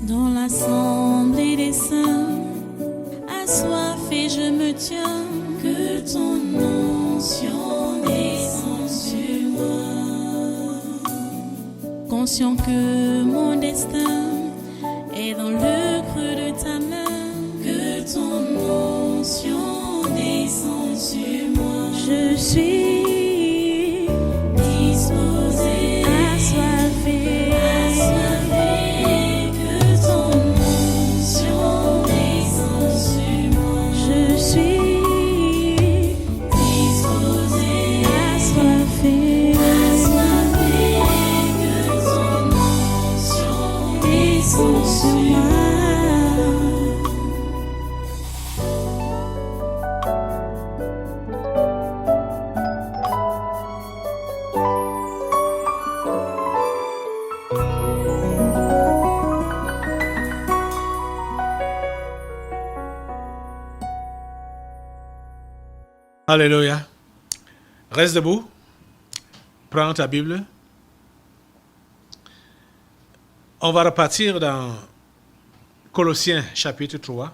Dans l'assemblée des saints, assoiffé je me tiens, que ton onction descende sur moi. Conscient que mon destin est dans le creux de ta main, que ton onction descende sur moi. Je suis disposé, assoiffé, que ton onction descende sur moi. Je suis disposé, assoiffé, que ton onction descende sur moi. Alléluia. Reste debout. Prends ta Bible. On va repartir dans Colossiens chapitre 3.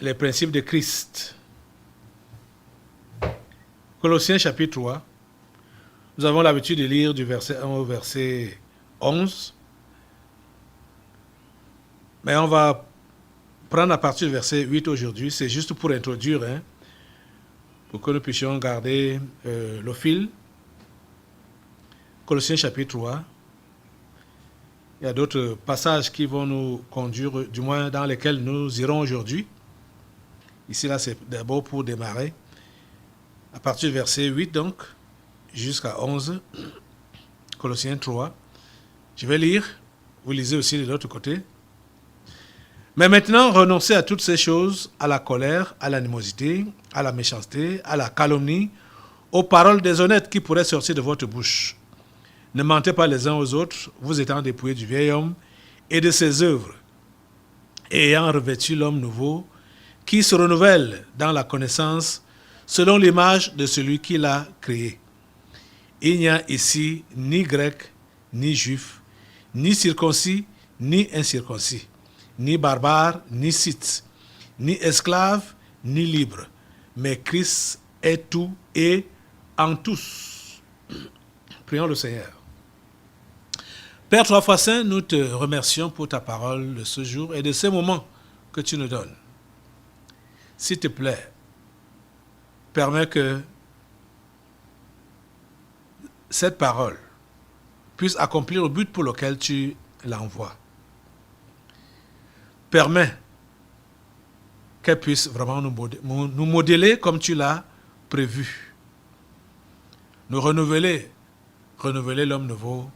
Les principes de Christ. Colossiens chapitre 3. Nous avons l'habitude de lire du verset 1 au verset 11. Mais on va prendre à partir du verset 8 aujourd'hui. C'est juste pour introduire, pour que nous puissions garder le fil. Colossiens chapitre 3. Il y a d'autres passages qui vont nous conduire, du moins dans lesquels nous irons aujourd'hui. Ici, là, c'est d'abord pour démarrer. À partir du verset 8, donc, jusqu'à 11. Colossiens 3. Je vais lire. Vous lisez aussi de l'autre côté. Mais maintenant, renoncez à toutes ces choses, à la colère, à l'animosité, à la méchanceté, à la calomnie, aux paroles déshonnêtes qui pourraient sortir de votre bouche. Ne mentez pas les uns aux autres, vous étant dépouillés du vieil homme et de ses œuvres, et ayant revêtu l'homme nouveau, qui se renouvelle dans la connaissance selon l'image de celui qui l'a créé. Il n'y a ici ni grec, ni juif, ni circoncis, ni incirconcis, ni barbare, ni scythe, ni esclave, ni libre, mais Christ est tout et en tous. Prions le Seigneur. Père trois fois saint, nous te remercions pour ta parole de ce jour et de ces moments que tu nous donnes. S'il te plaît, permets que cette parole puisse accomplir le but pour lequel tu l'envoies. Permets qu'elle puisse vraiment nous modeler comme tu l'as prévu. Nous renouveler l'homme nouveau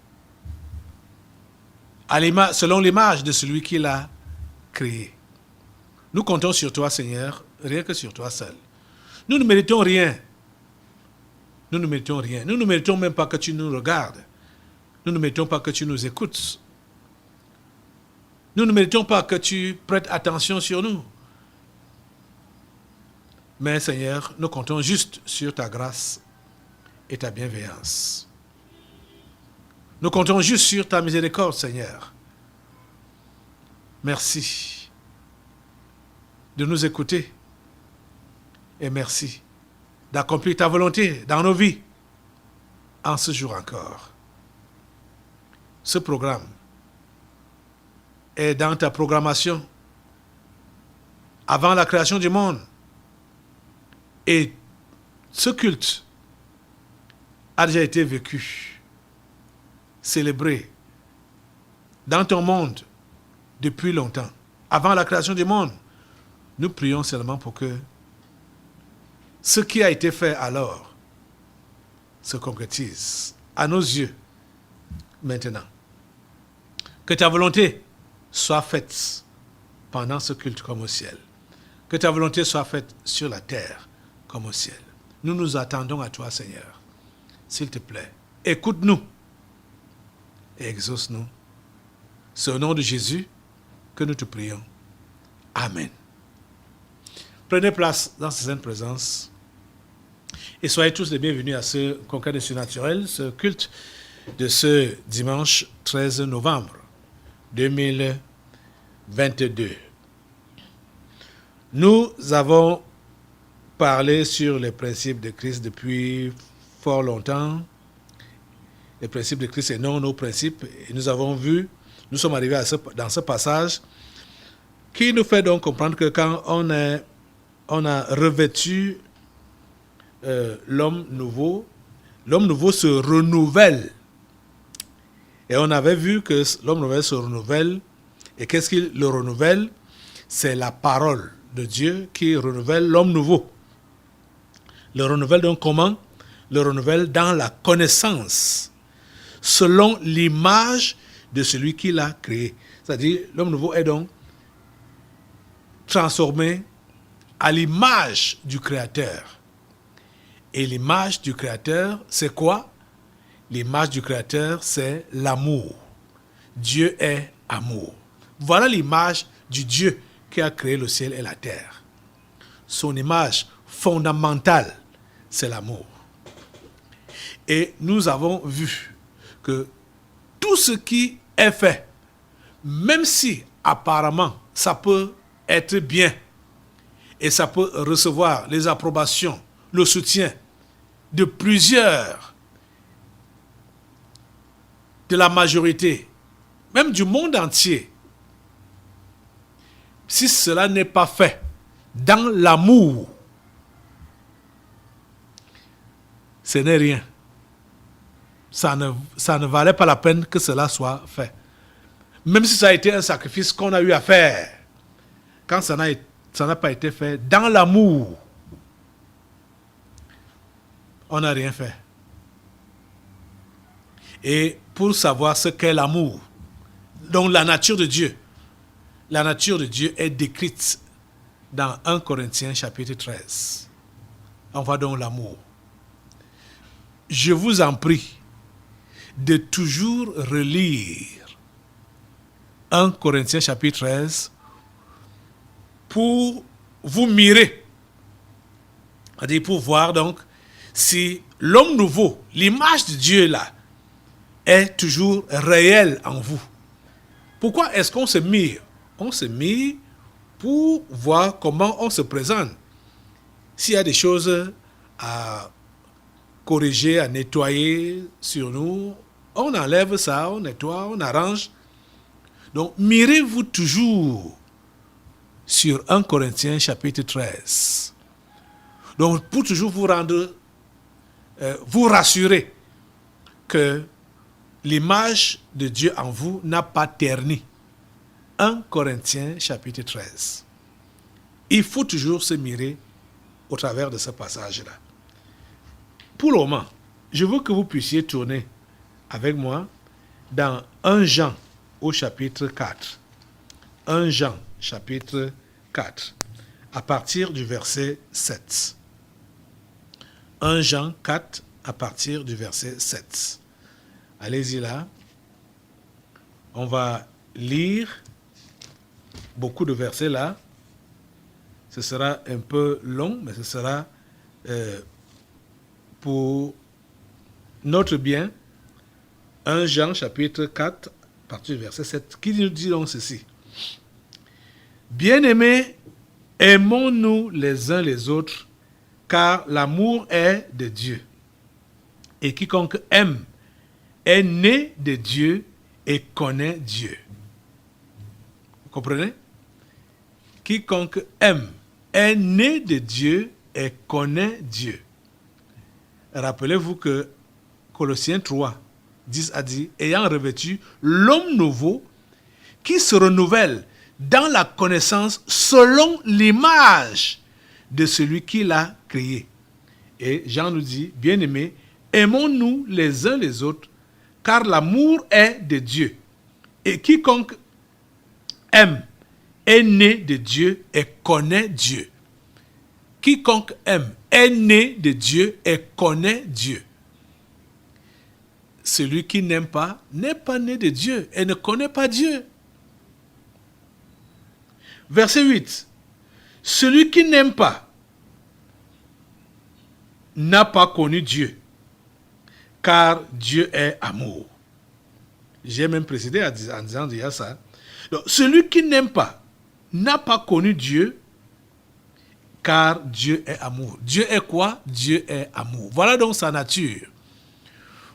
selon l'image de celui qui l'a créé. Nous comptons sur toi, Seigneur, rien que sur toi seul. Nous ne méritons rien. Nous ne méritons rien. Nous ne méritons même pas que tu nous regardes. Nous ne méritons pas que tu nous écoutes. Nous ne méritons pas que tu prêtes attention sur nous. Mais Seigneur, nous comptons juste sur ta grâce et ta bienveillance. Nous comptons juste sur ta miséricorde, Seigneur. Merci de nous écouter et merci d'accomplir ta volonté dans nos vies en ce jour encore. Ce programme est dans ta programmation avant la création du monde. Et ce culte a déjà été vécu, célébré dans ton monde depuis longtemps. Avant la création du monde, nous prions seulement pour que ce qui a été fait alors se concrétise à nos yeux maintenant. Que ta volonté soit faite pendant ce culte comme au ciel. Que ta volonté soit faite sur la terre comme au ciel. Nous nous attendons à toi, Seigneur. S'il te plaît, écoute-nous et exauce-nous. C'est au nom de Jésus que nous te prions. Amen. Prenez place dans sa sainte présence et soyez tous les bienvenus à ce congrès des surnaturels, ce culte de ce dimanche 13 novembre 2022. Nous avons parlé sur les principes de Christ depuis fort longtemps. Les principes de Christ et non nos principes. Et nous avons vu, nous sommes arrivés dans ce passage qui nous fait donc comprendre que quand on a revêtu l'homme nouveau se renouvelle. Et on avait vu que l'homme nouveau se renouvelle. Et qu'est-ce qui le renouvelle? C'est la parole de Dieu qui renouvelle l'homme nouveau. Le renouvelle donc comment? Le renouvelle dans la connaissance, selon l'image de celui qui l'a créé. C'est-à-dire, l'homme nouveau est donc transformé à l'image du Créateur. Et l'image du Créateur, c'est quoi? L'image du Créateur, c'est l'amour. Dieu est amour. Voilà l'image du Dieu qui a créé le ciel et la terre. Son image fondamentale, c'est l'amour. Et nous avons vu que tout ce qui est fait, même si apparemment ça peut être bien et ça peut recevoir les approbations, le soutien de plusieurs, de la majorité, même du monde entier, si cela n'est pas fait dans l'amour, ce n'est rien. Ça ne valait pas la peine que cela soit fait. Même si ça a été un sacrifice qu'on a eu à faire, quand ça n'a pas été fait dans l'amour, on n'a rien fait. Et pour savoir ce qu'est l'amour, donc la nature de Dieu est décrite dans 1 Corinthiens chapitre 13. On voit donc l'amour. Je vous en prie de toujours relire 1 Corinthiens chapitre 13 pour vous mirer, c'est-à-dire pour voir donc si l'homme nouveau, l'image de Dieu là, est toujours réelle en vous. Pourquoi est-ce qu'on se mire? On se mire pour voir comment on se présente. S'il y a des choses à corriger, à nettoyer sur nous, on enlève ça, on nettoie, on arrange. Donc, mirez-vous toujours sur 1 Corinthiens chapitre 13. Donc, pour toujours vous rendre, vous rassurer que l'image de Dieu en vous n'a pas terni. 1 Corinthiens chapitre 13. Il faut toujours se mirer au travers de ce passage-là. Pour le moment, je veux que vous puissiez tourner avec moi dans 1 Jean au chapitre 4. 1 Jean chapitre 4, à partir du verset 7. 1 Jean 4, à partir du verset 7. Allez-y là. On va lire beaucoup de versets là. Ce sera un peu long, mais ce sera pour notre bien. 1 Jean chapitre 4, à partir du verset 7, qui nous dit donc ceci. Bien-aimés, aimons-nous les uns les autres, car l'amour est de Dieu. Et quiconque aime est né de Dieu et connaît Dieu. Vous comprenez? Quiconque aime est né de Dieu et connaît Dieu. Rappelez-vous que Colossiens 3, 10 a dit, ayant revêtu l'homme nouveau qui se renouvelle dans la connaissance selon l'image de celui qui l'a créé. Et Jean nous dit, bien-aimés, aimons-nous les uns les autres, car l'amour est de Dieu. Et quiconque aime est né de Dieu et connaît Dieu. Quiconque aime est né de Dieu et connaît Dieu. Celui qui n'aime pas n'est pas né de Dieu et ne connaît pas Dieu. Verset 8. Celui qui n'aime pas n'a pas connu Dieu, car Dieu est amour. J'ai même précédé en disant déjà ça. Donc, celui qui n'aime pas n'a pas connu Dieu, car Dieu est amour. Dieu est quoi? Dieu est amour. Voilà donc sa nature.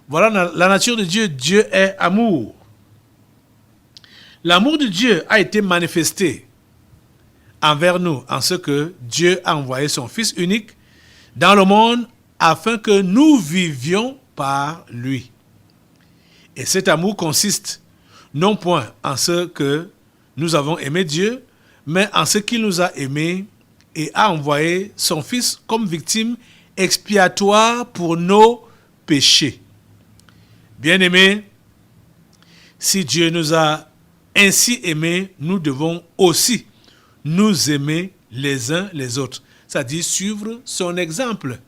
Voilà la nature de Dieu. Dieu est amour. L'amour de Dieu a été manifesté envers nous en ce que Dieu a envoyé son Fils unique dans le monde afin que nous vivions par lui. Et cet amour consiste non point en ce que nous avons aimé Dieu, mais en ce qu'il nous a aimés et a envoyé son Fils comme victime expiatoire pour nos péchés. Bien-aimés, si Dieu nous a ainsi aimés, nous devons aussi nous aimer les uns les autres. C'est-à-dire suivre son exemple,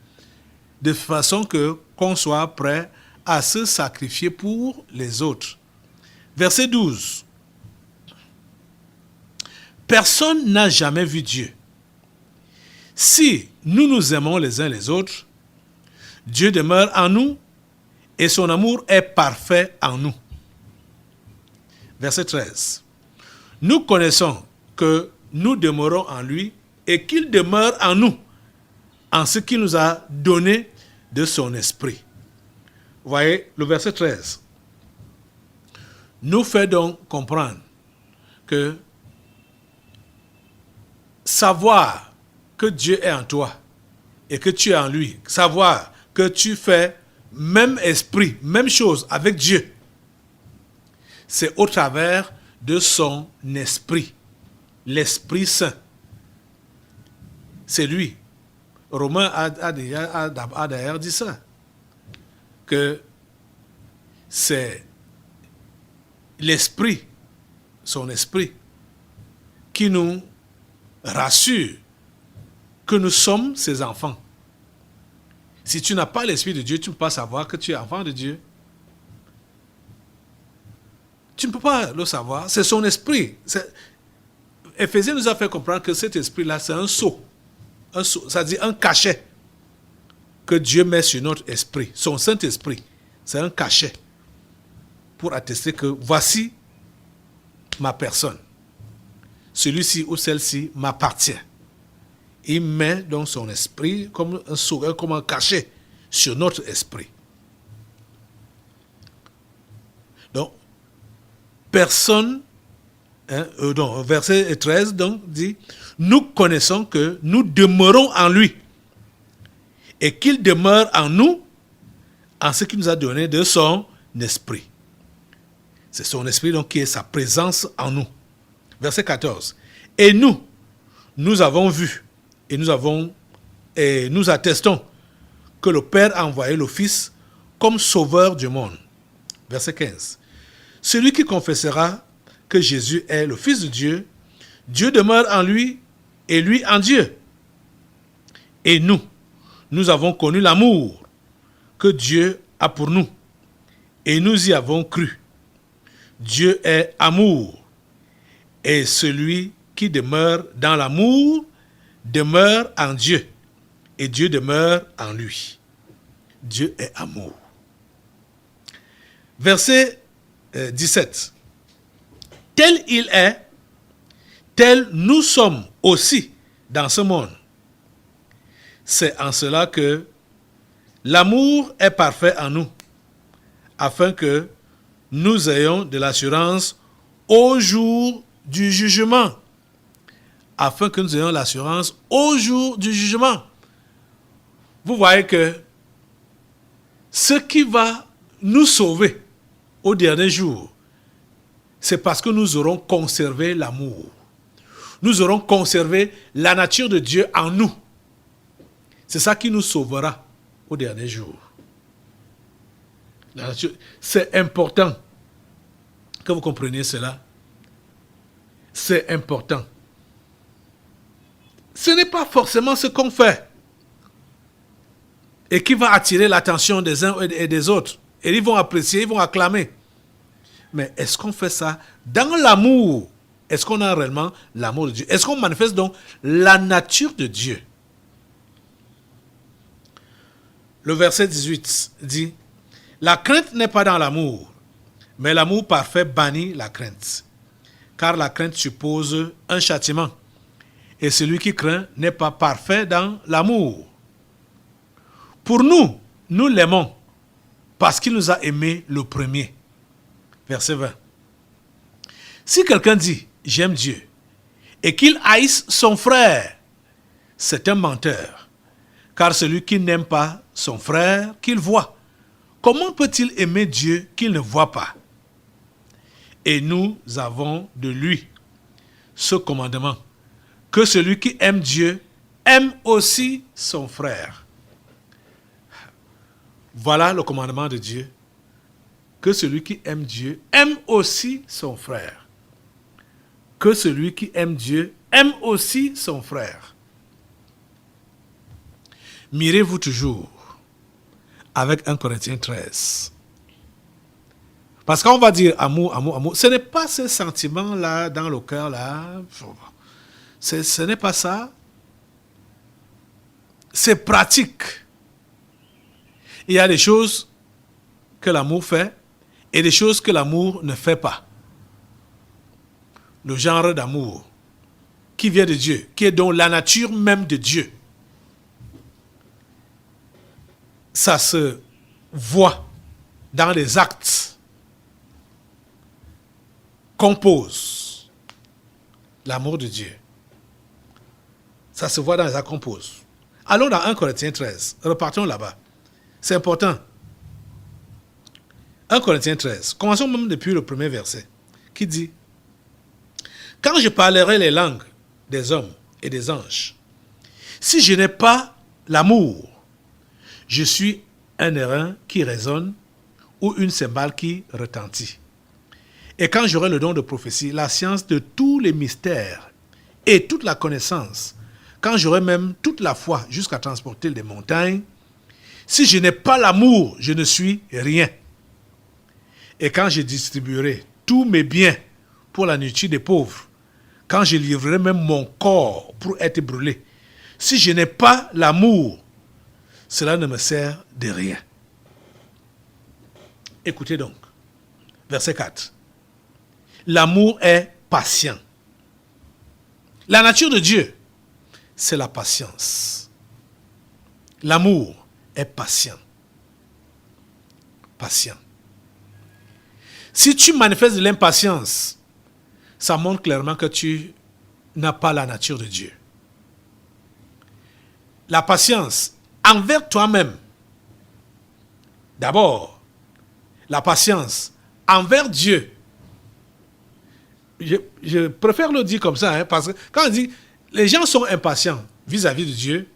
de façon qu'on soit prêt à se sacrifier pour les autres. Verset 12. Personne n'a jamais vu Dieu. Si nous nous aimons les uns les autres, Dieu demeure en nous et son amour est parfait en nous. Verset 13. Nous connaissons que nous demeurons en lui et qu'il demeure en nous, en ce qu'il nous a donné de son esprit. Vous voyez, le verset 13 nous fait donc comprendre que savoir que Dieu est en toi et que tu es en lui, savoir que tu fais même esprit, même chose avec Dieu, c'est au travers de son esprit, l'Esprit Saint. C'est lui. Romain a d'ailleurs dit ça, que c'est l'Esprit, son Esprit, qui nous rassure que nous sommes ses enfants. Si tu n'as pas l'Esprit de Dieu, tu ne peux pas savoir que tu es enfant de Dieu. Tu ne peux pas le savoir. C'est son esprit. Éphésiens nous a fait comprendre que cet esprit-là, c'est un sceau. C'est-à-dire un cachet que Dieu met sur notre esprit. Son Saint-Esprit, c'est un cachet pour attester que voici ma personne. Celui-ci ou celle-ci m'appartient. Il met donc son esprit comme un sceau, comme un cachet sur notre esprit. Donc, personne, verset 13 donc dit, nous connaissons que nous demeurons en lui et qu'il demeure en nous en ce qu'il nous a donné de son esprit. C'est son esprit donc qui est sa présence en nous. Verset 14. Et nous avons vu et nous attestons que le Père a envoyé le Fils comme sauveur du monde. Verset 15. Celui qui confessera que Jésus est le Fils de Dieu, Dieu demeure en lui et lui en Dieu. Et nous avons connu l'amour que Dieu a pour nous et nous y avons cru. Dieu est amour et celui qui demeure dans l'amour demeure en Dieu et Dieu demeure en lui. Dieu est amour. Verset 17. Tel il est, tel nous sommes aussi dans ce monde. C'est en cela que l'amour est parfait en nous, afin que nous ayons de l'assurance au jour du jugement. Afin que nous ayons l'assurance au jour du jugement. Vous voyez que ce qui va nous sauver au dernier jour, c'est parce que nous aurons conservé l'amour. Nous aurons conservé la nature de Dieu en nous. C'est ça qui nous sauvera au dernier jour. La nature, c'est important que vous compreniez cela. C'est important. Ce n'est pas forcément ce qu'on fait et qui va attirer l'attention des uns et des autres. Et ils vont apprécier, ils vont acclamer. Mais est-ce qu'on fait ça dans l'amour? Est-ce qu'on a réellement l'amour de Dieu? Est-ce qu'on manifeste donc la nature de Dieu? Le verset 18 dit, La crainte n'est pas dans l'amour, mais l'amour parfait bannit la crainte. Car la crainte suppose un châtiment. Et celui qui craint n'est pas parfait dans l'amour. Pour nous, nous l'aimons parce qu'il nous a aimés le premier. Verset 20. Si quelqu'un dit « j'aime Dieu » et qu'il haïsse son frère, c'est un menteur. Car celui qui n'aime pas son frère qu'il voit, comment peut-il aimer Dieu qu'il ne voit pas? Et nous avons de lui ce commandement, que celui qui aime Dieu aime aussi son frère. Voilà le commandement de Dieu, que celui qui aime Dieu aime aussi son frère. Que celui qui aime Dieu aime aussi son frère. Mirez-vous toujours avec 1 Corinthiens 13. Parce qu'on va dire amour, amour, amour. Ce n'est pas ce sentiment-là dans le cœur-là. Ce n'est pas ça. C'est pratique. Il y a des choses que l'amour fait et des choses que l'amour ne fait pas. Le genre d'amour qui vient de Dieu, qui est donc la nature même de Dieu. Ça se voit dans les actes compose l'amour de Dieu. Ça se voit dans les actes compose. Allons dans 1 Corinthiens 13. Repartons là-bas. C'est important. 1 Corinthiens 13. Commençons même depuis le premier verset. Qui dit: quand je parlerai les langues des hommes et des anges, si je n'ai pas l'amour, je suis un airain qui résonne ou une cymbale qui retentit. Et quand j'aurai le don de prophétie, la science de tous les mystères et toute la connaissance, quand j'aurai même toute la foi jusqu'à transporter des montagnes, si je n'ai pas l'amour, je ne suis rien. Et quand je distribuerai tous mes biens pour la nourriture des pauvres, quand je livrerai même mon corps pour être brûlé, si je n'ai pas l'amour, cela ne me sert de rien. Écoutez donc, verset 4. L'amour est patient. La nature de Dieu, c'est la patience. L'amour est patient. Patient. Si tu manifestes de l'impatience, ça montre clairement que tu n'as pas la nature de Dieu. La patience envers toi-même. D'abord, la patience envers Dieu. Je préfère le dire comme ça, parce que quand on dit les gens sont impatients vis-à-vis de Dieu,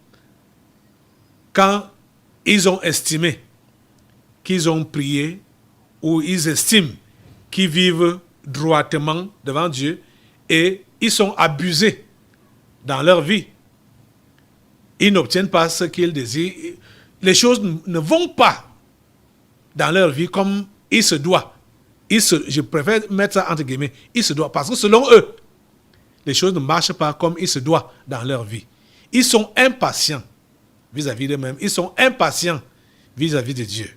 quand ils ont estimé qu'ils ont prié ou ils estiment qu'ils vivent droitement devant Dieu et ils sont abusés dans leur vie. Ils n'obtiennent pas ce qu'ils désirent. Les choses ne vont pas dans leur vie comme il se doit. Je préfère mettre ça entre guillemets. Il se doit. Parce que selon eux, les choses ne marchent pas comme il se doit dans leur vie. Ils sont impatients vis-à-vis d'eux-mêmes. Ils sont impatients vis-à-vis de Dieu.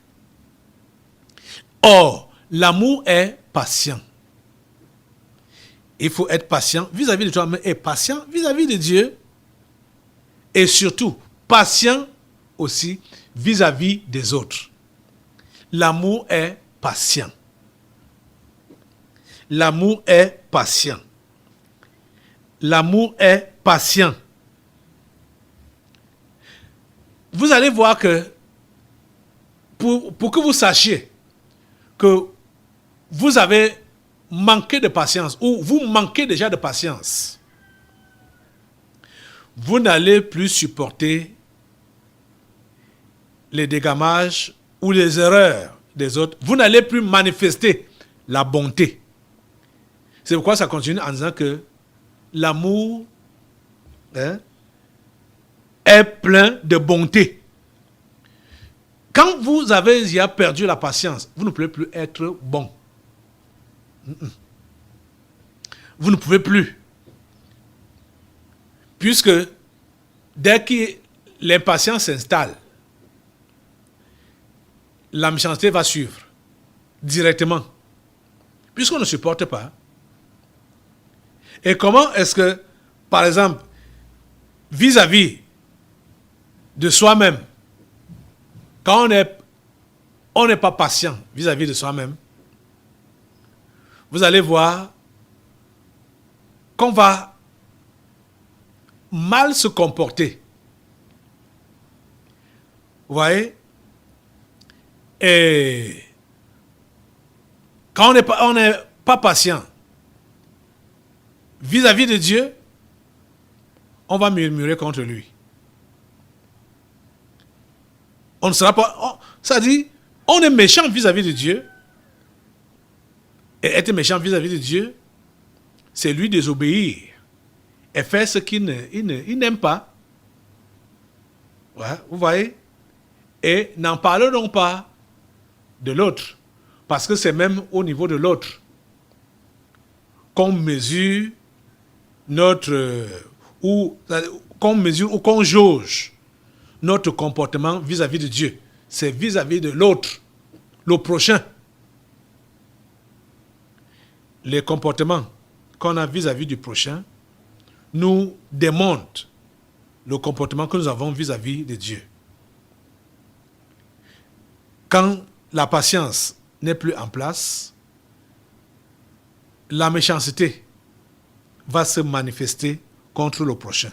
Or, l'amour est patient. Il faut être patient vis-à-vis de toi-même et patient vis-à-vis de Dieu. Et surtout, patient aussi vis-à-vis des autres. L'amour est patient. L'amour est patient. L'amour est patient. Vous allez voir que, pour que vous sachiez que vous avez manqué de patience ou vous manquez déjà de patience, vous n'allez plus supporter les dégamages ou les erreurs des autres. Vous n'allez plus manifester la bonté. C'est pourquoi ça continue en disant que l'amour est plein de bonté. Quand vous avez déjà perdu la patience, vous ne pouvez plus être bon. Vous ne pouvez plus. Puisque dès que l'impatience s'installe, la méchanceté va suivre directement, puisqu'on ne supporte pas. Et comment est-ce que, par exemple, vis-à-vis de soi-même, quand on n'est pas patient vis-à-vis de soi-même, vous allez voir qu'on va mal se comporter. Vous voyez? Et quand on n'est pas patient vis-à-vis de Dieu, on va murmurer contre lui. On ne sera pas... ça dit, on est méchant vis-à-vis de Dieu. Et être méchant vis-à-vis de Dieu, c'est lui désobéir et faire ce qu'il n'aime pas. Ouais, vous voyez? Et n'en parlons pas de l'autre, parce que c'est même au niveau de l'autre qu'on mesure qu'on jauge notre comportement vis-à-vis de Dieu. C'est vis-à-vis de l'autre, le prochain. Les comportements qu'on a vis-à-vis du prochain nous démontrent le comportement que nous avons vis-à-vis de Dieu. Quand la patience n'est plus en place, la méchanceté va se manifester contre le prochain.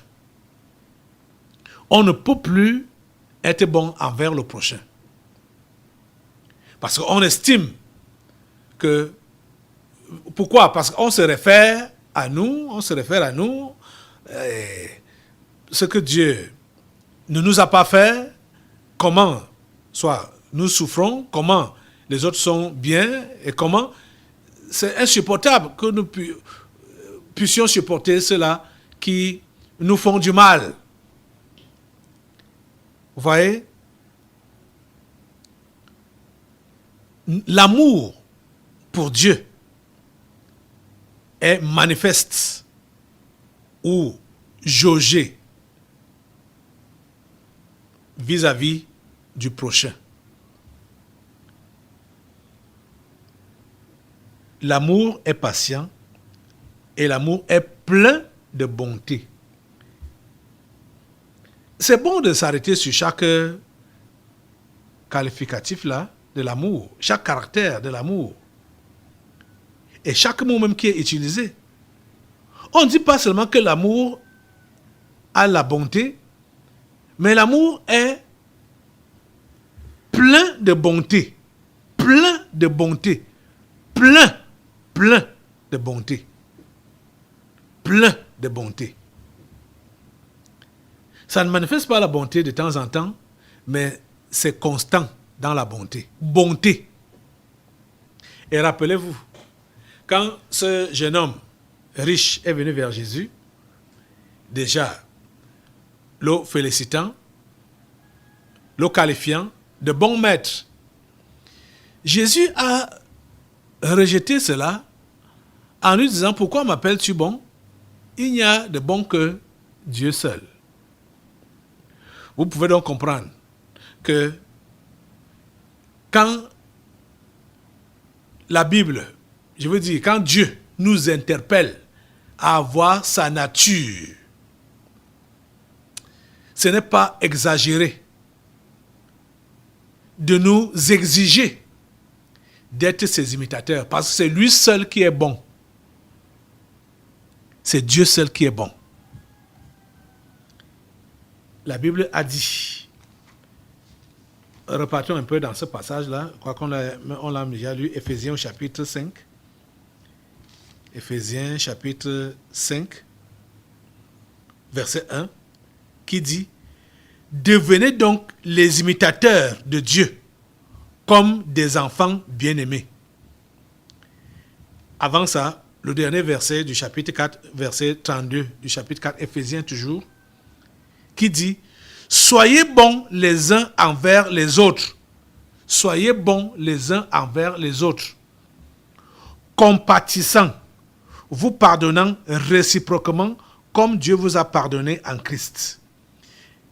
On ne peut plus être bon envers le prochain. Parce qu'on estime que... Pourquoi? Parce qu'on se réfère à nous, ce que Dieu ne nous a pas fait, comment soit nous souffrons, comment les autres sont bien, et comment c'est insupportable que nous puissions supporter ceux-là qui nous font du mal. Vous voyez? L'amour pour Dieu est manifeste ou jaugé vis-à-vis du prochain. L'amour est patient et l'amour est plein de bonté. C'est bon de s'arrêter sur chaque qualificatif là de l'amour, chaque caractère de l'amour. Et chaque mot même qui est utilisé. On ne dit pas seulement que l'amour a la bonté, mais l'amour est plein de bonté. Plein de bonté. Plein de bonté. Plein de bonté. Ça ne manifeste pas la bonté de temps en temps, mais c'est constant dans la bonté. Bonté. Et rappelez-vous, quand ce jeune homme riche est venu vers Jésus, déjà, le félicitant, le qualifiant de bon maître, Jésus a rejeté cela en lui disant: pourquoi m'appelles-tu bon? Il n'y a de bon que Dieu seul. Vous pouvez donc comprendre que quand la Bible, je veux dire, quand Dieu nous interpelle à avoir sa nature, ce n'est pas exagéré de nous exiger d'être ses imitateurs, parce que c'est lui seul qui est bon. C'est Dieu seul qui est bon. La Bible a dit, repartons un peu dans ce passage-là, je crois qu'on l'a déjà lu, Éphésiens chapitre 5. Éphésiens chapitre 5, verset 1, qui dit: devenez donc les imitateurs de Dieu, comme des enfants bien-aimés. Avant ça, le dernier verset du chapitre 4, verset 32 du chapitre 4, Éphésiens toujours, qui dit: soyez bons les uns envers les autres. Soyez bons les uns envers les autres. Compatissants, vous pardonnant réciproquement, comme Dieu vous a pardonné en Christ.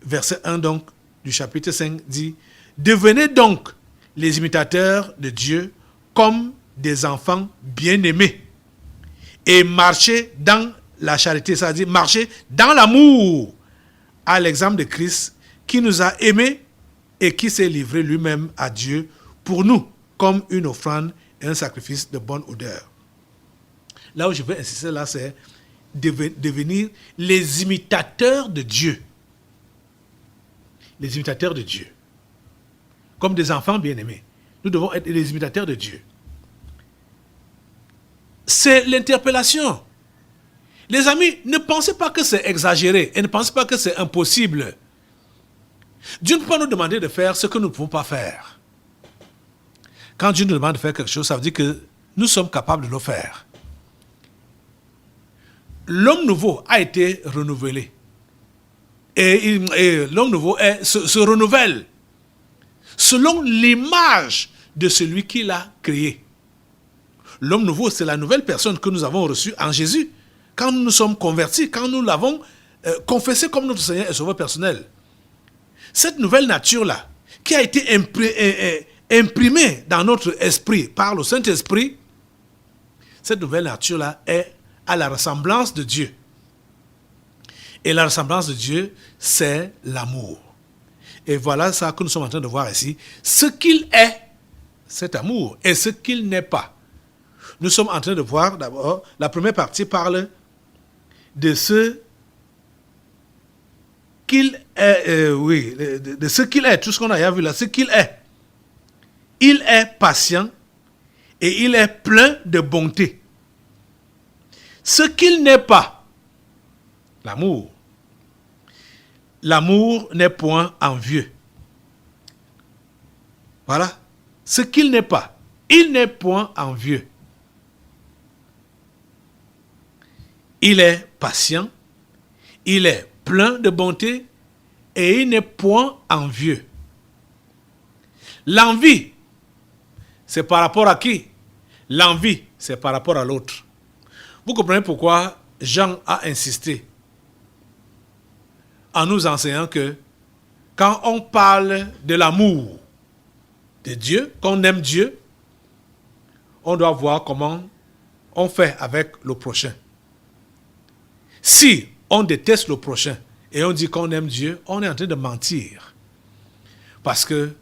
Verset 1 donc du chapitre 5 dit: devenez donc les imitateurs de Dieu comme des enfants bien-aimés et marcher dans la charité, c'est-à-dire marcher dans l'amour, à l'exemple de Christ qui nous a aimés et qui s'est livré lui-même à Dieu pour nous comme une offrande et un sacrifice de bonne odeur. Là où je veux insister, là, c'est devenir les imitateurs de Dieu. Les imitateurs de Dieu. Comme des enfants bien-aimés. Nous devons être les imitateurs de Dieu. C'est l'interpellation. Les amis, ne pensez pas que c'est exagéré et ne pensez pas que c'est impossible. Dieu ne peut pas nous demander de faire ce que nous ne pouvons pas faire. Quand Dieu nous demande de faire quelque chose, ça veut dire que nous sommes capables de le faire. L'homme nouveau a été renouvelé. Et l'homme nouveau se renouvelle selon l'image de celui qui l'a créé. L'homme nouveau, c'est la nouvelle personne que nous avons reçue en Jésus. Quand nous nous sommes convertis, quand nous l'avons confessé comme notre Seigneur et Sauveur personnel. Cette nouvelle nature-là, qui a été imprimée dans notre esprit par le Saint-Esprit, cette nouvelle nature-là est à la ressemblance de Dieu. Et la ressemblance de Dieu, c'est l'amour. Et voilà ça que nous sommes en train de voir ici. Ce qu'il est, cet amour, et ce qu'il n'est pas. Nous sommes en train de voir d'abord, la première partie parle de ce qu'il est, de ce qu'il est, tout ce qu'on a vu là, ce qu'il est. Il est patient et il est plein de bonté. Ce qu'il n'est pas, l'amour. L'amour n'est point envieux. Voilà. Ce qu'il n'est pas, il n'est point envieux. Il est patient, il est plein de bonté et il n'est point envieux. L'envie, c'est par rapport à qui? L'envie, c'est par rapport à l'autre. Vous comprenez pourquoi Jean a insisté en nous enseignant que quand on parle de l'amour de Dieu, qu'on aime Dieu, on doit voir comment on fait avec le prochain. Si on déteste le prochain et on dit qu'on aime Dieu, on est en train de mentir. Parce que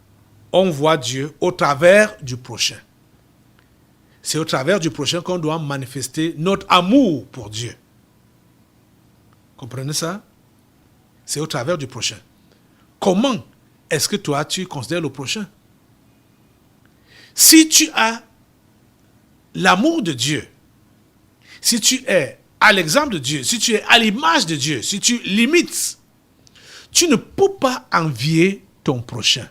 on voit Dieu au travers du prochain. C'est au travers du prochain qu'on doit manifester notre amour pour Dieu. Comprenez ça? C'est au travers du prochain. Comment est-ce que toi, tu considères le prochain? Si tu as l'amour de Dieu, si tu es à l'exemple de Dieu, si tu es à l'image de Dieu, si tu l'imites, tu ne peux pas envier ton prochain.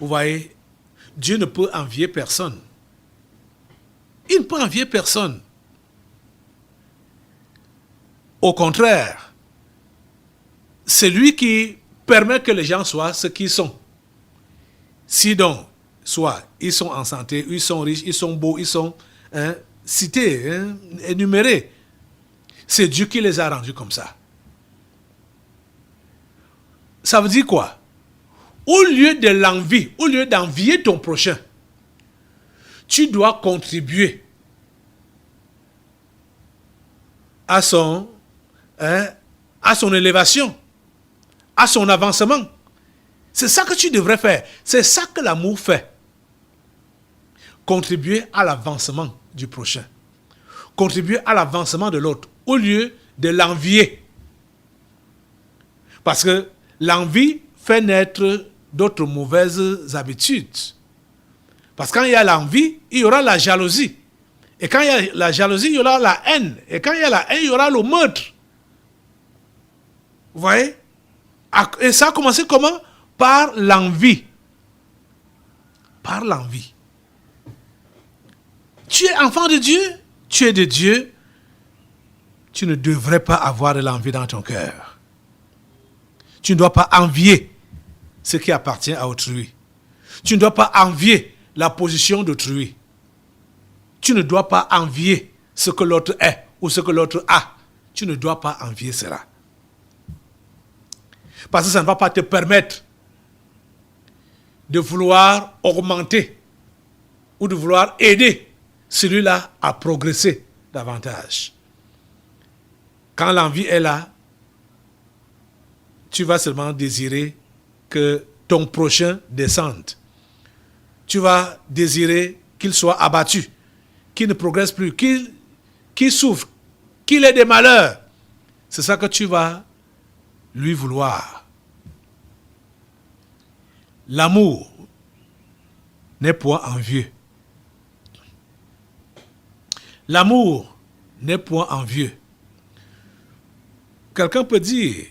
Vous voyez, Dieu ne peut envier personne. Il ne peut envier personne. Au contraire, c'est lui qui permet que les gens soient ce qu'ils sont. Si donc, soit ils sont en santé, ils sont riches, ils sont beaux, ils sont cités, énumérés, c'est Dieu qui les a rendus comme ça. Ça veut dire quoi? Au lieu de l'envie, au lieu d'envier ton prochain, tu dois contribuer à son élévation, à son avancement. C'est ça que tu devrais faire. C'est ça que l'amour fait. Contribuer à l'avancement du prochain. Contribuer à l'avancement de l'autre, au lieu de l'envier. Parce que l'envie fait naître d'autres mauvaises habitudes. Parce que quand il y a l'envie, il y aura la jalousie. Et quand il y a la jalousie, il y aura la haine. Et quand il y a la haine, il y aura le meurtre. Vous voyez? Et ça a commencé comment? Par l'envie. Par l'envie. Tu es enfant de Dieu, tu es de Dieu, tu ne devrais pas avoir de l'envie dans ton cœur. Tu ne dois pas envier ce qui appartient à autrui. Tu ne dois pas envier la position d'autrui. Tu ne dois pas envier ce que l'autre est ou ce que l'autre a. Tu ne dois pas envier cela. Parce que ça ne va pas te permettre de vouloir augmenter ou de vouloir aider celui-là à progresser davantage. Quand l'envie est là, tu vas seulement désirer que ton prochain descende. Tu vas désirer qu'il soit abattu, qu'il ne progresse plus, qu'il souffre, qu'il ait des malheurs. C'est ça que tu vas lui vouloir. L'amour n'est point envieux. L'amour n'est point envieux. Quelqu'un peut dire,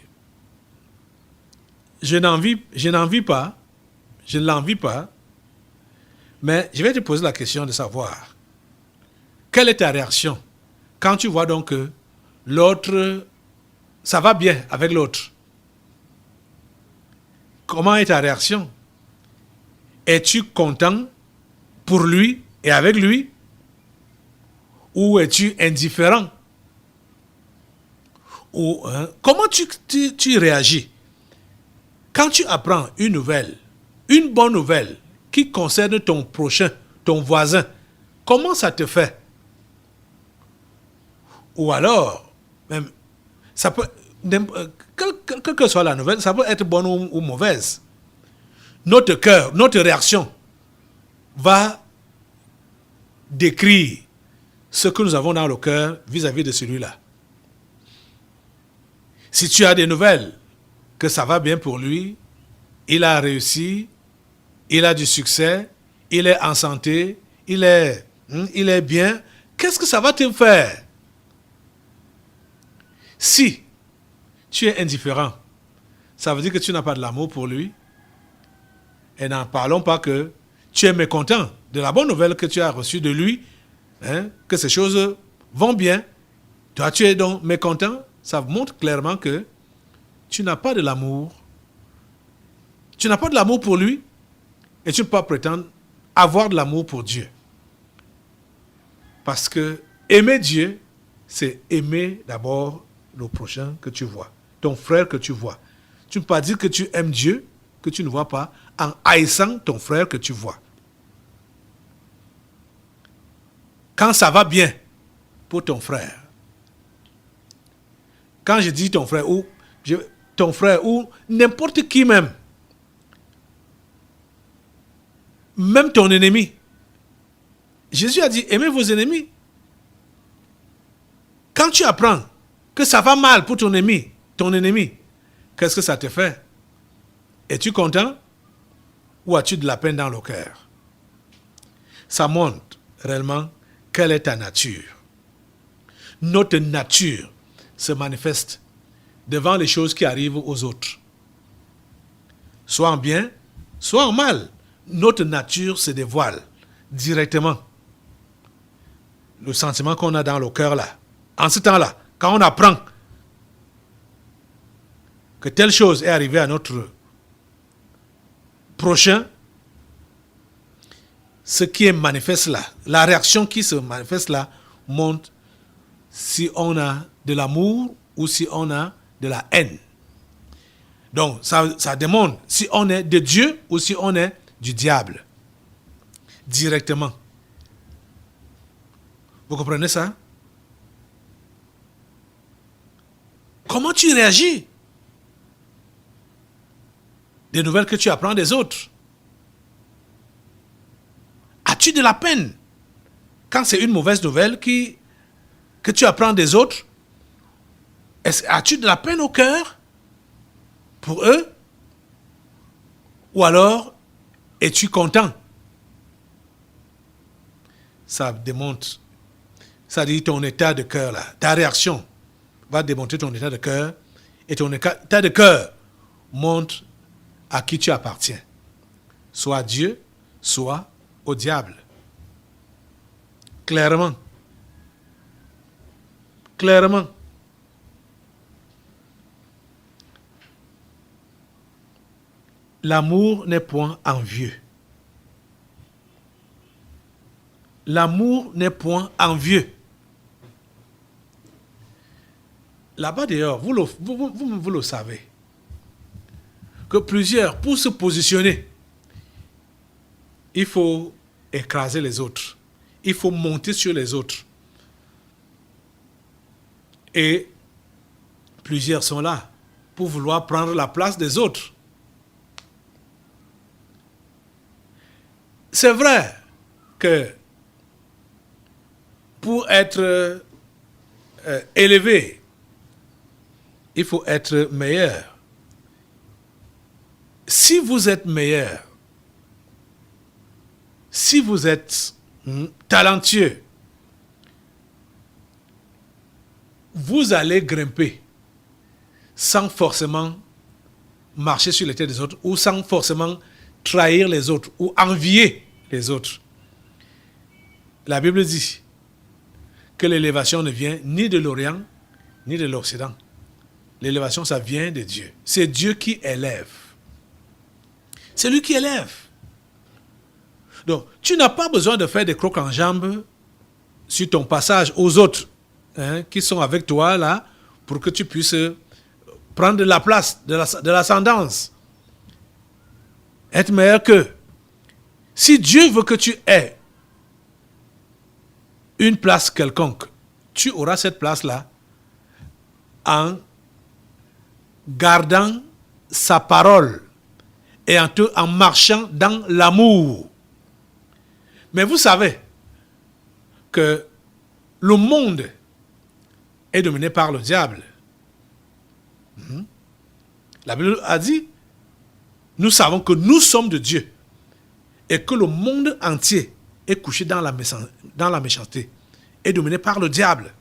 je ne l'envie pas, mais je vais te poser la question de savoir, quelle est ta réaction quand tu vois donc que l'autre, ça va bien avec l'autre? Comment est ta réaction? Es-tu content pour lui et avec lui? Ou es-tu indifférent? Ou, comment tu réagis quand tu apprends une nouvelle, une bonne nouvelle qui concerne ton prochain, ton voisin? Comment ça te fait? Ou alors, même, ça peut, quelle que soit la nouvelle, ça peut être bonne ou mauvaise. Notre cœur, notre réaction va décrire ce que nous avons dans le cœur vis-à-vis de celui-là. Si tu as des nouvelles, que ça va bien pour lui, il a réussi, il a du succès, il est en santé, il est bien, qu'est-ce que ça va te faire? Si tu es indifférent, ça veut dire que tu n'as pas de l'amour pour lui. Et n'en parlons pas que tu es mécontent de la bonne nouvelle que tu as reçue de lui, que ces choses vont bien. Toi, tu es donc mécontent. Ça montre clairement que tu n'as pas de l'amour. Tu n'as pas de l'amour pour lui et tu ne peux pas prétendre avoir de l'amour pour Dieu. Parce que aimer Dieu, c'est aimer d'abord le prochain que tu vois, ton frère que tu vois. Tu ne peux pas dire que tu aimes Dieu, que tu ne vois pas, en haïssant ton frère que tu vois. Quand ça va bien pour ton frère, quand je dis ton frère ou n'importe qui même ton ennemi, Jésus a dit aimez vos ennemis. Quand tu apprends que ça va mal pour ton ennemi, qu'est-ce que ça te fait? Es-tu content ou as-tu de la peine dans le cœur? Ça montre réellement quelle est ta nature. Notre nature se manifeste devant les choses qui arrivent aux autres. Soit en bien, soit en mal. Notre nature se dévoile directement. Le sentiment qu'on a dans le cœur là. En ce temps-là, quand on apprend que telle chose est arrivée à notre prochain, ce qui est manifeste là, la réaction qui se manifeste là, montre si on a de l'amour ou si on a de la haine. Donc, ça démontre si on est de Dieu ou si on est du diable. Directement. Vous comprenez ça? Comment tu réagis des nouvelles que tu apprends des autres? As-tu de la peine quand c'est une mauvaise nouvelle que tu apprends des autres? As-tu de la peine au cœur pour eux? Ou alors, es-tu content? Ça démontre, ça dit ton état de cœur là, ta réaction va démontrer ton état de cœur, et ton état de cœur montre à qui tu appartiens. Soit à Dieu, soit au diable. Clairement. Clairement. L'amour n'est point envieux. L'amour n'est point envieux. Là-bas d'ailleurs, vous le savez, que plusieurs, pour se positionner, il faut écraser les autres. Il faut monter sur les autres. Et plusieurs sont là pour vouloir prendre la place des autres. C'est vrai que pour être élevé, il faut être meilleur. Si vous êtes meilleur, si vous êtes talentueux, vous allez grimper sans forcément marcher sur les têtes des autres ou sans forcément trahir les autres ou envier les autres. La Bible dit que l'élévation ne vient ni de l'Orient ni de l'Occident. L'élévation, ça vient de Dieu. C'est Dieu qui élève. C'est lui qui élève. Donc, tu n'as pas besoin de faire des crocs en jambes sur ton passage aux autres qui sont avec toi là pour que tu puisses prendre la place de l'ascendance. Être meilleur qu'eux. Si Dieu veut que tu aies une place quelconque, tu auras cette place-là en gardant sa parole et en marchant dans l'amour. Mais vous savez que le monde est dominé par le diable. La Bible a dit, nous savons que nous sommes de Dieu et que le monde entier est couché dans la méchanceté, est dominé par le diable.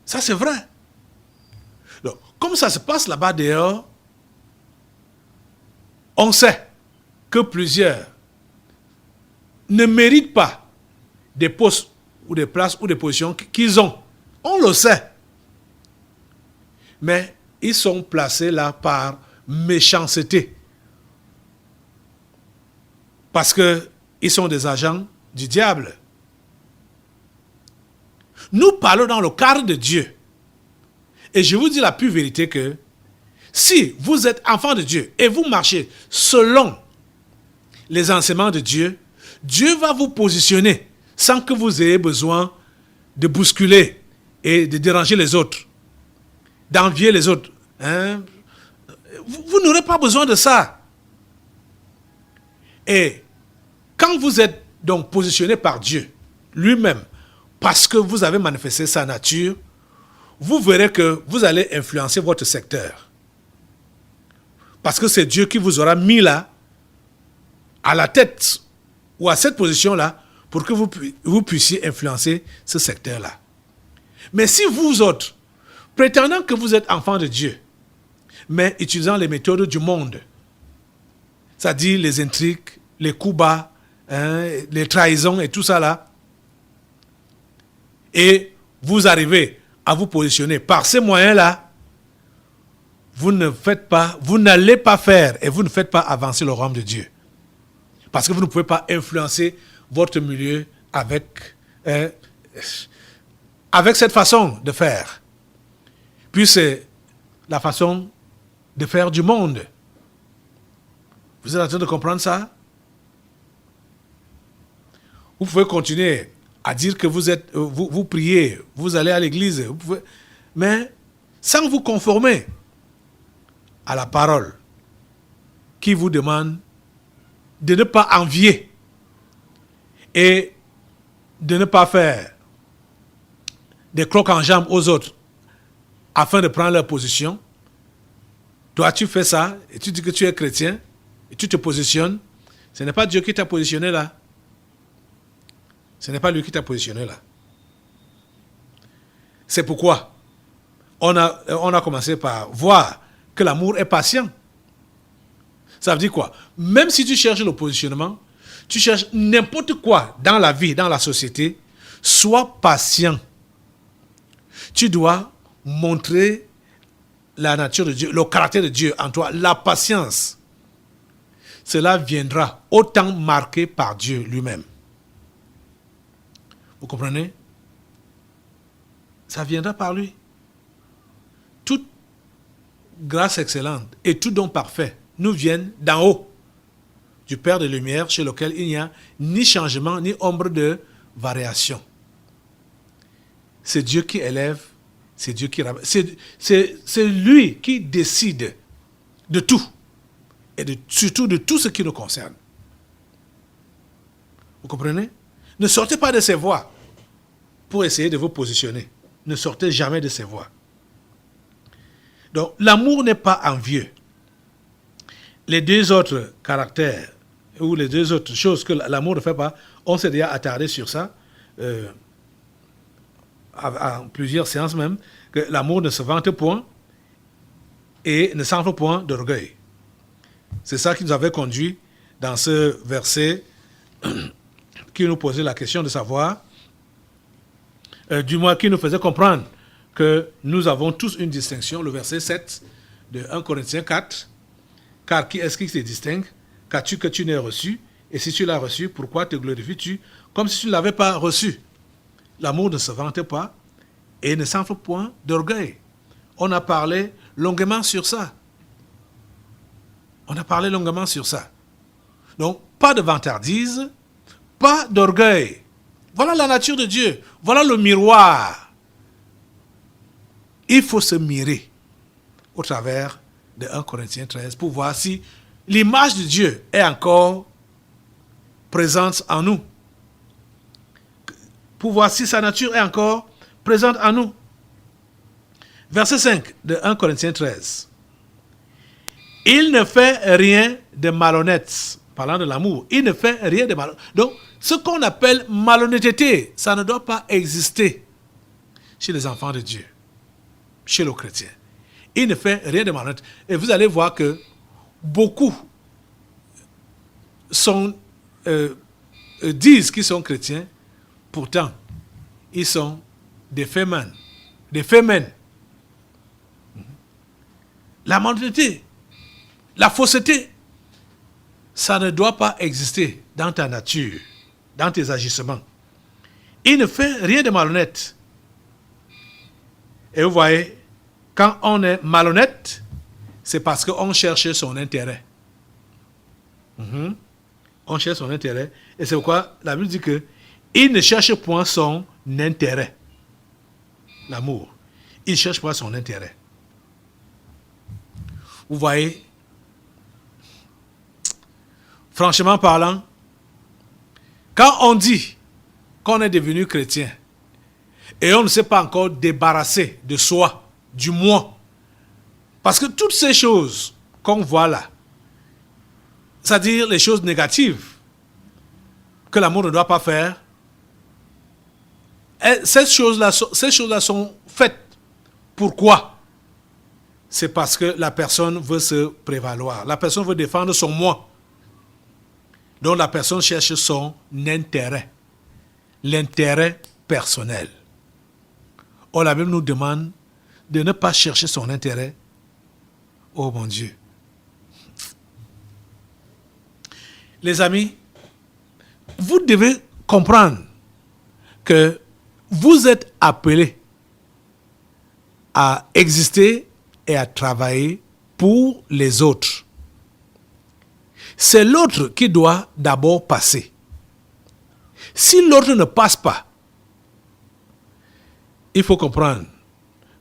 Ça, c'est vrai. Donc, comme ça se passe là-bas dehors, on sait que plusieurs ne méritent pas des postes ou des places ou des positions qu'ils ont. On le sait. Mais ils sont placés là par méchanceté. Parce qu'ils sont des agents du diable. Nous parlons dans le cadre de Dieu. Et je vous dis la pure vérité que si vous êtes enfant de Dieu et vous marchez selon les enseignements de Dieu, Dieu va vous positionner sans que vous ayez besoin de bousculer et de déranger les autres, d'envier les autres. Vous n'aurez pas besoin de ça. Et quand vous êtes donc positionné par Dieu lui-même, parce que vous avez manifesté sa nature, vous verrez que vous allez influencer votre secteur. Parce que c'est Dieu qui vous aura mis là, à la tête, ou à cette position-là, pour que vous puissiez influencer ce secteur-là. Mais si vous autres, prétendant que vous êtes enfants de Dieu, mais utilisant les méthodes du monde, c'est-à-dire les intrigues, les coups bas, les trahisons et tout ça là, et vous arrivez à vous positionner par ces moyens-là, vous n'allez pas faire et vous ne faites pas avancer le royaume de Dieu. Parce que vous ne pouvez pas influencer votre milieu avec cette façon de faire. Puis c'est la façon de faire du monde. Vous êtes en train de comprendre ça? Vous pouvez continuer à dire que vous priez, vous allez à l'église, mais sans vous conformer à la parole qui vous demande de ne pas envier et de ne pas faire des crocs en jambes aux autres afin de prendre leur position. Toi, tu fais ça et tu dis que tu es chrétien et tu te positionnes. Ce n'est pas Dieu qui t'a positionné là. Ce n'est pas lui qui t'a positionné là. C'est pourquoi on a commencé par voir que l'amour est patient. Ça veut dire quoi? Même si tu cherches le positionnement, tu cherches n'importe quoi dans la vie, dans la société, sois patient. Tu dois montrer la nature de Dieu, le caractère de Dieu en toi, la patience. Cela viendra autant marqué par Dieu lui-même. Vous comprenez? Ça viendra par lui. Toute grâce excellente et tout don parfait nous viennent d'en haut. du Père de lumière, chez lequel il n'y a ni changement, ni ombre de variation. C'est Dieu qui élève, c'est Dieu qui rabaisse. C'est lui qui décide de tout, et surtout de tout ce qui nous concerne. Vous comprenez? Ne sortez pas de ces voies pour essayer de vous positionner. Ne sortez jamais de ces voies. Donc, l'amour n'est pas envieux. Les deux autres caractères, ou les deux autres choses que l'amour ne fait pas, on s'est déjà attardé sur ça, en plusieurs séances même, que l'amour ne se vante point et ne s'enfle point d'orgueil. C'est ça qui nous avait conduit dans ce verset qui nous posait la question de savoir, du moins qui nous faisait comprendre que nous avons tous une distinction, le verset 7 de 1 Corinthiens 4, car qui est-ce qui se distingue? Qu'as-tu que tu n'aies reçu? Et si tu l'as reçu, pourquoi te glorifies-tu comme si tu ne l'avais pas reçu? L'amour ne se vante pas et ne s'enfle point d'orgueil. On a parlé longuement sur ça. Donc, pas de vantardise, pas d'orgueil. Voilà la nature de Dieu. Voilà le miroir. Il faut se mirer au travers de 1 Corinthiens 13 pour voir si l'image de Dieu est encore présente en nous. Pour voir si sa nature est encore présente en nous. Verset 5 de 1 Corinthiens 13. Il ne fait rien de malhonnête. Parlant de l'amour, il ne fait rien de malhonnête. Donc, ce qu'on appelle malhonnêteté, ça ne doit pas exister chez les enfants de Dieu, chez le chrétien. Il ne fait rien de malhonnête. Et vous allez voir que beaucoup disent qu'ils sont chrétiens, pourtant, ils sont des fémènes. La malhonnêteté, la fausseté, ça ne doit pas exister dans ta nature, dans tes agissements. Il ne fait rien de malhonnête. Et vous voyez, quand on est malhonnête, c'est parce qu'on cherche son intérêt. On cherche son intérêt. Et c'est pourquoi la Bible dit que il ne cherche point son intérêt. L'amour. Il ne cherche pas son intérêt. Vous voyez, franchement parlant, quand on dit qu'on est devenu chrétien et on ne s'est pas encore débarrassé de soi, du moi, parce que toutes ces choses qu'on voit là, c'est-à-dire les choses négatives que l'amour ne doit pas faire, ces choses-là sont faites. Pourquoi? C'est parce que la personne veut se prévaloir. La personne veut défendre son moi. Donc la personne cherche son intérêt. L'intérêt personnel. Or la Bible nous demande de ne pas chercher son intérêt. Oh mon Dieu. Les amis, vous devez comprendre que vous êtes appelés à exister et à travailler pour les autres. C'est l'autre qui doit d'abord passer. Si l'autre ne passe pas, il faut comprendre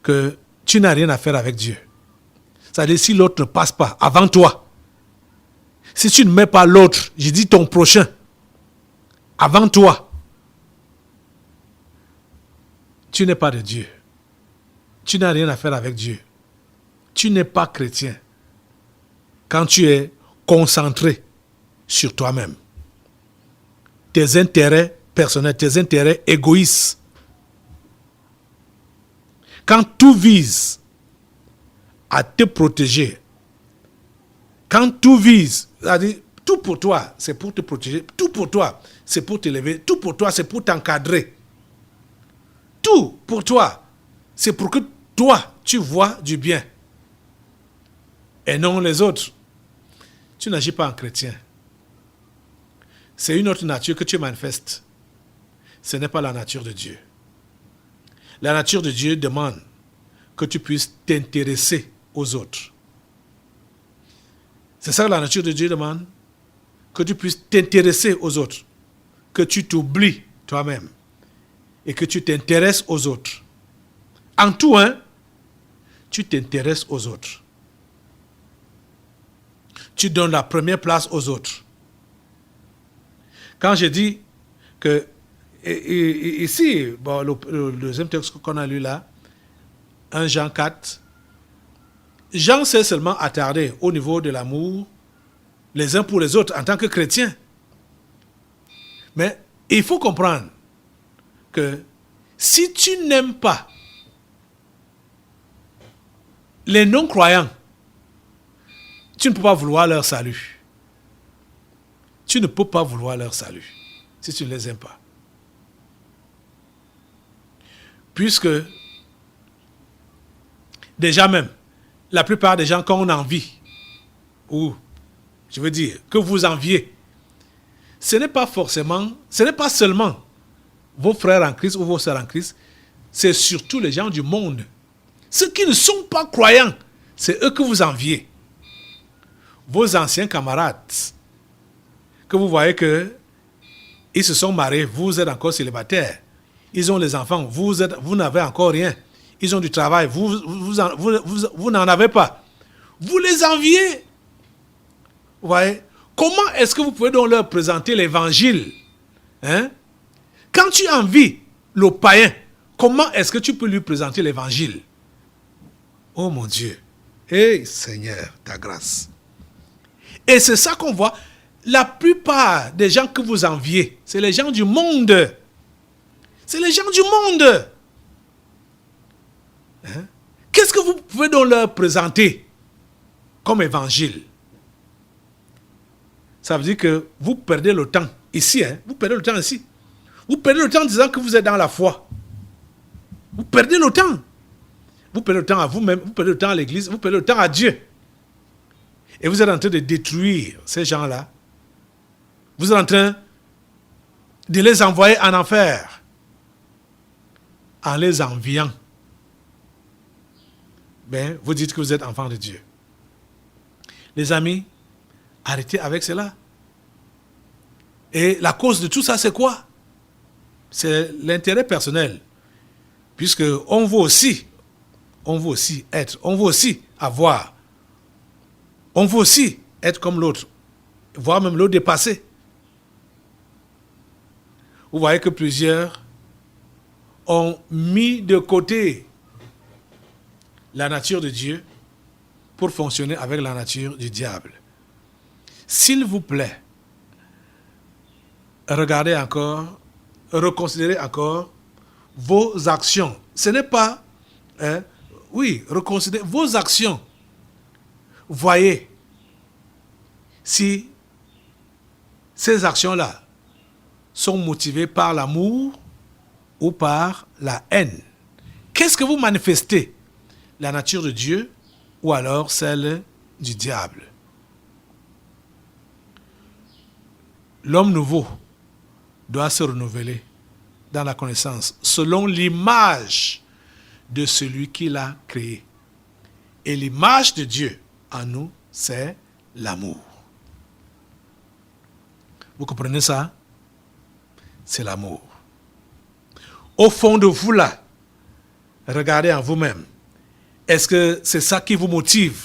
que tu n'as rien à faire avec Dieu. C'est-à-dire si l'autre ne passe pas avant toi, si tu ne mets pas l'autre, je dis ton prochain, avant toi, tu n'es pas de Dieu. Tu n'as rien à faire avec Dieu. Tu n'es pas chrétien quand tu es concentré sur toi-même. Tes intérêts personnels, tes intérêts égoïstes. Quand tout vise à te protéger, quand tout vise, c'est-à-dire tout pour toi, c'est pour te protéger, tout pour toi, c'est pour t'élever, tout pour toi, c'est pour t'encadrer. Tout pour toi, c'est pour que toi, tu vois du bien. Et non les autres. Tu n'agis pas en chrétien. C'est une autre nature que tu manifestes. Ce n'est pas la nature de Dieu. La nature de Dieu demande que tu puisses t'intéresser aux autres. C'est ça que la nature de Dieu demande. que tu puisses t'intéresser aux autres, que tu t'oublies toi-même et que tu t'intéresses aux autres. En tout, tu t'intéresses aux autres. Tu donnes la première place aux autres. Quand je dis que, ici, bon, le deuxième texte qu'on a lu là, 1 Jean 4, Jean s'est seulement attardé au niveau de l'amour les uns pour les autres en tant que chrétiens. Mais il faut comprendre que si tu n'aimes pas les non-croyants, tu ne peux pas vouloir leur salut. Tu ne peux pas vouloir leur salut si tu ne les aimes pas. Puisque, déjà même, la plupart des gens qu'on envie, ou je veux dire, que vous enviez, ce n'est pas seulement vos frères en Christ ou vos sœurs en Christ, c'est surtout les gens du monde. Ceux qui ne sont pas croyants, c'est eux que vous enviez. Vos anciens camarades, que vous voyez que ils se sont mariés, vous êtes encore célibataire. Ils ont les enfants, vous n'avez encore rien. Ils ont du travail, vous n'en avez pas. Vous les enviez. Vous voyez? Comment est-ce que vous pouvez donc leur présenter l'évangile? Quand tu envies le païen, comment est-ce que tu peux lui présenter l'évangile? Oh mon Dieu. Hey Seigneur, ta grâce. Et c'est ça qu'on voit. La plupart des gens que vous enviez, c'est les gens du monde. C'est les gens du monde. Qu'est-ce que vous pouvez donc leur présenter comme évangile? Ça veut dire que vous perdez le temps ici. Vous perdez le temps ici. Vous perdez le temps en disant que vous êtes dans la foi. Vous perdez le temps. Vous perdez le temps à vous-même, vous perdez le temps à l'église, vous perdez le temps à Dieu. Et vous êtes en train de détruire ces gens-là. Vous êtes en train de les envoyer en enfer en les enviant. Ben, vous dites que vous êtes enfants de Dieu. Les amis, arrêtez avec cela. Et la cause de tout ça, c'est quoi? C'est l'intérêt personnel. Puisque on veut aussi être, on veut aussi avoir, on veut aussi être comme l'autre, voire même l'autre dépasser. Vous voyez que plusieurs ont mis de côté la nature de Dieu pour fonctionner avec la nature du diable. S'il vous plaît, regardez encore, reconsidérez encore vos actions. Ce n'est pas, reconsidérez vos actions. Voyez si ces actions-là sont motivées par l'amour ou par la haine. Qu'est-ce que vous manifestez? La nature de Dieu ou alors celle du diable? L'homme nouveau doit se renouveler dans la connaissance selon l'image de celui qui l'a créé. Et l'image de Dieu en nous, c'est l'amour. Vous comprenez ça? C'est l'amour. Au fond de vous là, regardez en vous-même. Est-ce que c'est ça qui vous motive?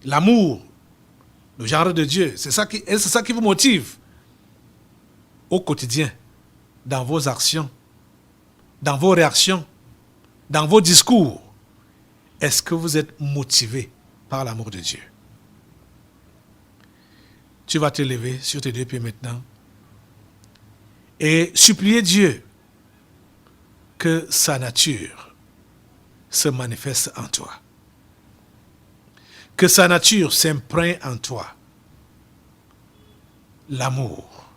L'amour, le genre de Dieu, est-ce que c'est ça qui vous motive au quotidien, dans vos actions, dans vos réactions, dans vos discours? Est-ce que vous êtes motivé par l'amour de Dieu? Tu vas te lever sur tes deux pieds maintenant et supplier Dieu que sa nature se manifeste en toi. Que sa nature s'imprègne en toi. L'amour.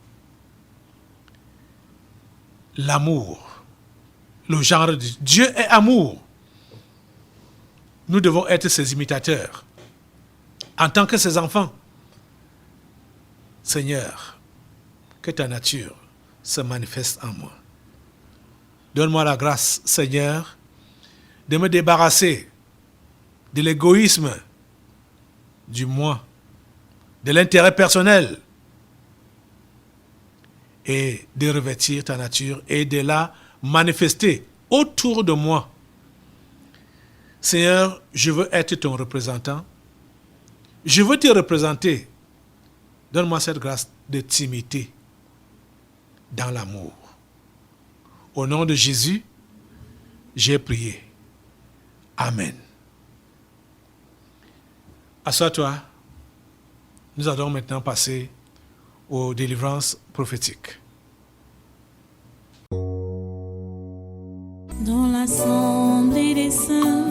L'amour. Le genre de Dieu est amour. Nous devons être ses imitateurs. En tant que ses enfants. Seigneur, que ta nature se manifeste en moi. Donne-moi la grâce, Seigneur, de me débarrasser de l'égoïsme, du moi, de l'intérêt personnel, et de revêtir ta nature et de la manifester autour de moi. Seigneur, je veux être ton représentant. Je veux te représenter. Donne-moi cette grâce de t'imiter dans l'amour. Au nom de Jésus, j'ai prié. Amen. Assois-toi. Nous allons maintenant passer aux délivrances prophétiques. Dans l'assemblée des saints,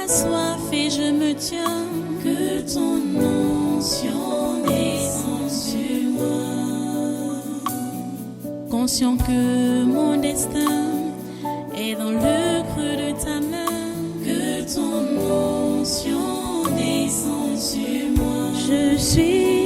assoiffé je me tiens, que ton onction descende sur moi. Conscient que mon destin est dans le creux de ta main, que ton onction descende sur moi. Je suis